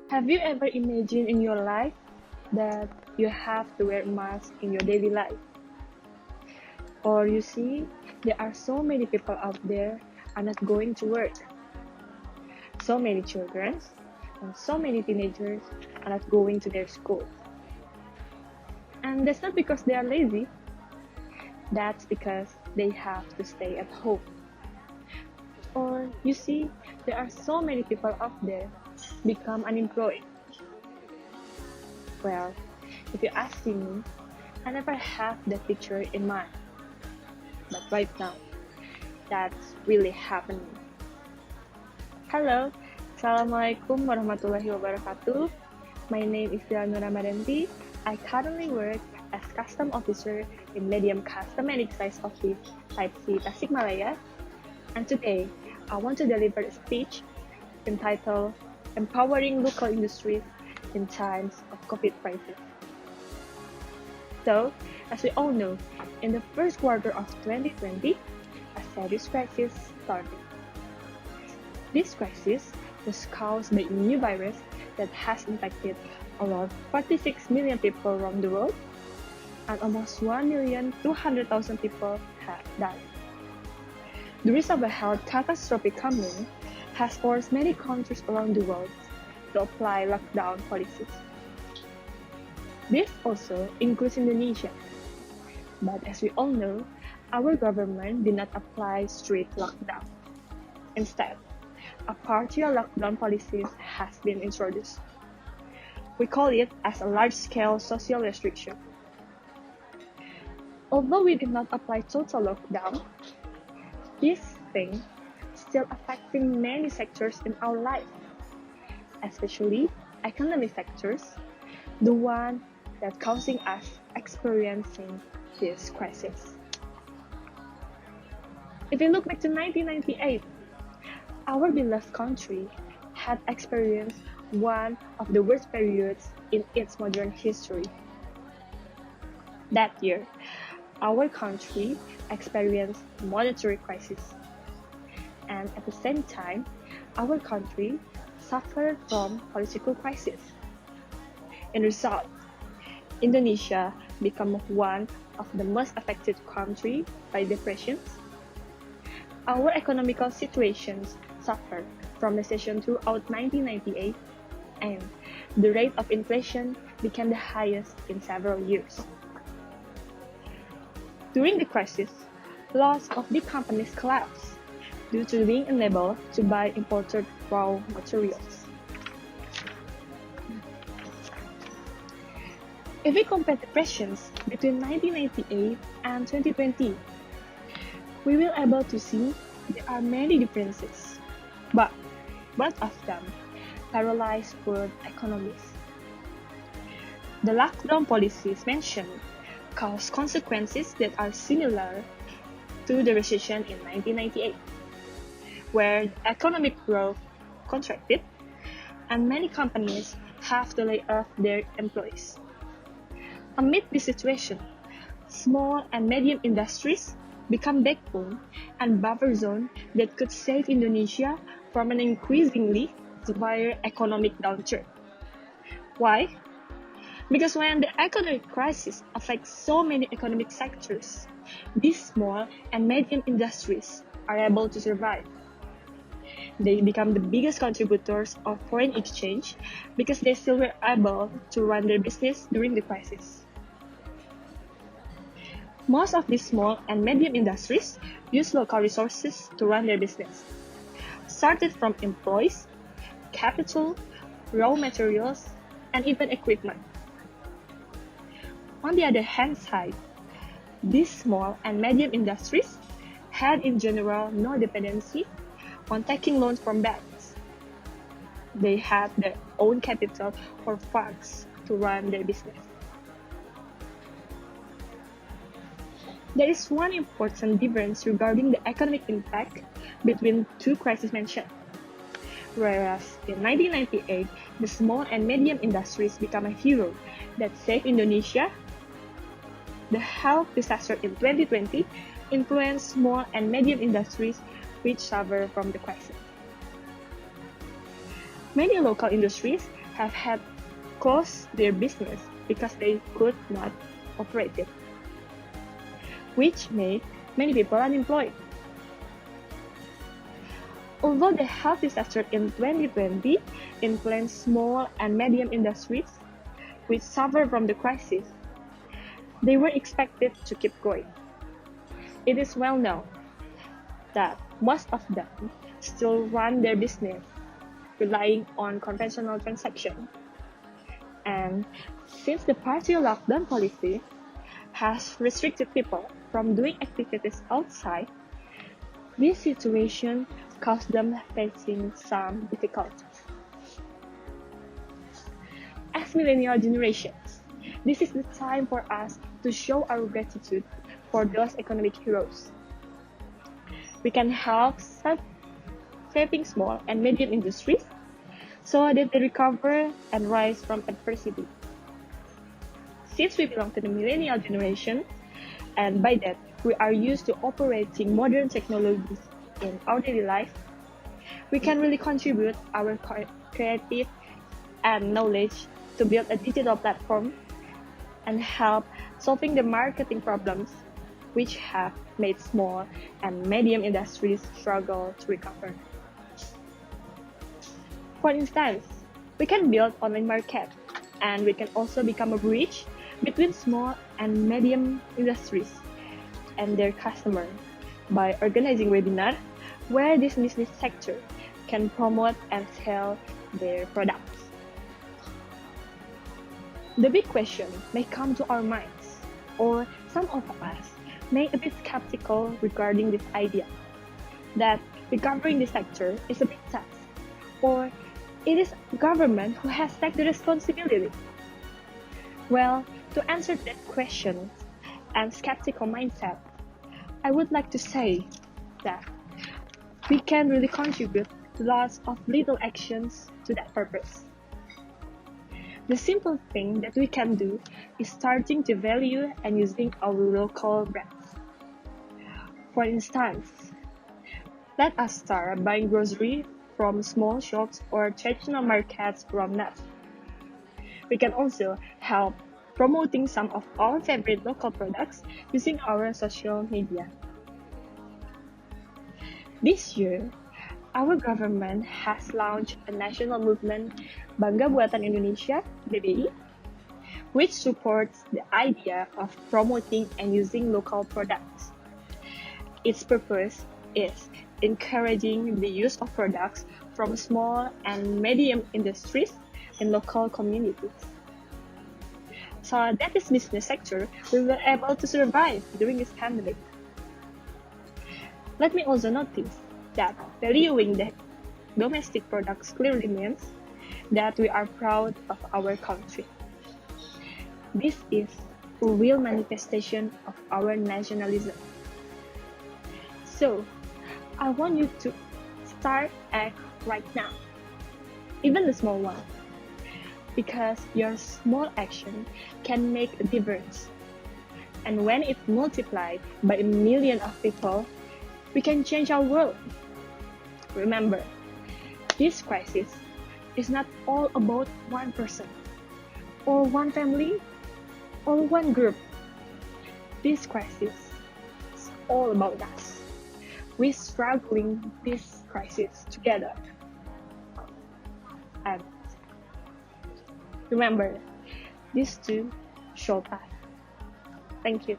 Have you ever imagined in your life that you have to wear a mask in your daily life? Or you see, there are so many people out there are not going to work. So many children and so many teenagers are not going to their school. And that's not because they are lazy, that's because they have to stay at home. Or you see, there are so many people out there become unemployed. Well, if you're asking me, I never have that picture in mind. But right now, that's really happening. Hello, Assalamualaikum warahmatullahi wabarakatuh. My name is Dilan Ramadanti. I currently work as Custom Officer in Medium Custom and Excise Office Type C Tasikmalaya. And today, I want to deliver a speech entitled Empowering Local Industries in Times of COVID crisis. So, as we all know, in the first quarter of 2020, a serious crisis started. This crisis was caused by a new virus that has infected around 46 million people around the world, and almost 1,200,000 people have died. The risk of a health catastrophe coming has forced many countries around the world to apply lockdown policies. This also includes Indonesia. But as we all know, our government did not apply strict lockdown. Instead, a partial lockdown policy has been introduced. We call it as a large-scale social restriction. Although we did not apply total lockdown, this thing is still affecting many sectors in our life, especially economic sectors, the one that causing us experiencing this crisis. If we look back to 1998, our beloved country had experienced one of the worst periods in its modern history. That year, our country experienced monetary crisis. And at the same time, our country suffered from political crisis. In result, Indonesia became one of the most affected countries by depressions. Our economical situations suffered from recession throughout 1998, and the rate of inflation became the highest in several years. During the crisis, lots of big companies collapsed due to being unable to buy imported raw materials. If we compare depressions between 1998 and 2020, we will able to see there are many differences, but both of them paralyzed world economies. The lockdown policies mentioned caused consequences that are similar to the recession in 1998, where economic growth contracted and many companies have to lay off their employees. Amid this situation, small and medium industries become backbone and buffer zone that could save Indonesia from an increasingly severe economic downturn. Why? Because when the economic crisis affects so many economic sectors, these small and medium industries are able to survive. They become the biggest contributors of foreign exchange because they still were able to run their business during the crisis. Most of these small and medium industries use local resources to run their business, started from employees, capital, raw materials, and even equipment. On the other hand side, these small and medium industries had in general no dependency on taking loans from banks. They had their own capital or funds to run their business. There is one important difference regarding the economic impact between two crises mentioned. Whereas in 1998, the small and medium industries became a hero that saved Indonesia, the health disaster in 2020 influenced small and medium industries which suffer from the crisis. Many local industries have had closed their business because they could not operate it, which made many people unemployed. Although the health disaster in 2020 influenced small and medium industries, which suffered from the crisis, they were expected to keep going. It is well known that most of them still run their business relying on conventional transactions. And since the partial lockdown policy has restricted people from doing activities outside, this situation caused them facing some difficulties. As millennial generations, this is the time for us to show our gratitude for those economic heroes. We can help saving small and medium industries so that they recover and rise from adversity. Since we belong to the millennial generation, and by that we are used to operating modern technologies in our daily life, we can really contribute our creative and knowledge to build a digital platform and help solving the marketing problems which have made small and medium industries struggle to recover. For instance, we can build online market, and we can also become a bridge between small and medium industries and their customer by organizing webinars where this business sector can promote and sell their products. The big question may come to our minds, or some of us may be skeptical regarding this idea that recovering the sector is a big task, or it is government who has taken the responsibility. Well, to answer that question and skeptical mindset, I would like to say that we can really contribute lots of little actions to that purpose. The simple thing that we can do is starting to value and using our local brands. For instance, let us start buying groceries from small shops or traditional markets from net. We can also help promoting some of our favorite local products using our social media. This year, our government has launched a national movement Bangga Buatan Indonesia (BBI), which supports the idea of promoting and using local products. Its purpose is encouraging the use of products from small and medium industries in local communities, so that this business sector will be able to survive during this pandemic. Let me also notice that valuing the domestic products clearly means that we are proud of our country. This is a real manifestation of our nationalism. So, I want you to start act right now, even the small one, because your small action can make a difference. And when it multiplied by a million of people, we can change our world. Remember, this crisis is not all about one person, or one family, or one group. This crisis is all about us. We're struggling this crisis together. And remember, this too shall pass. Thank you.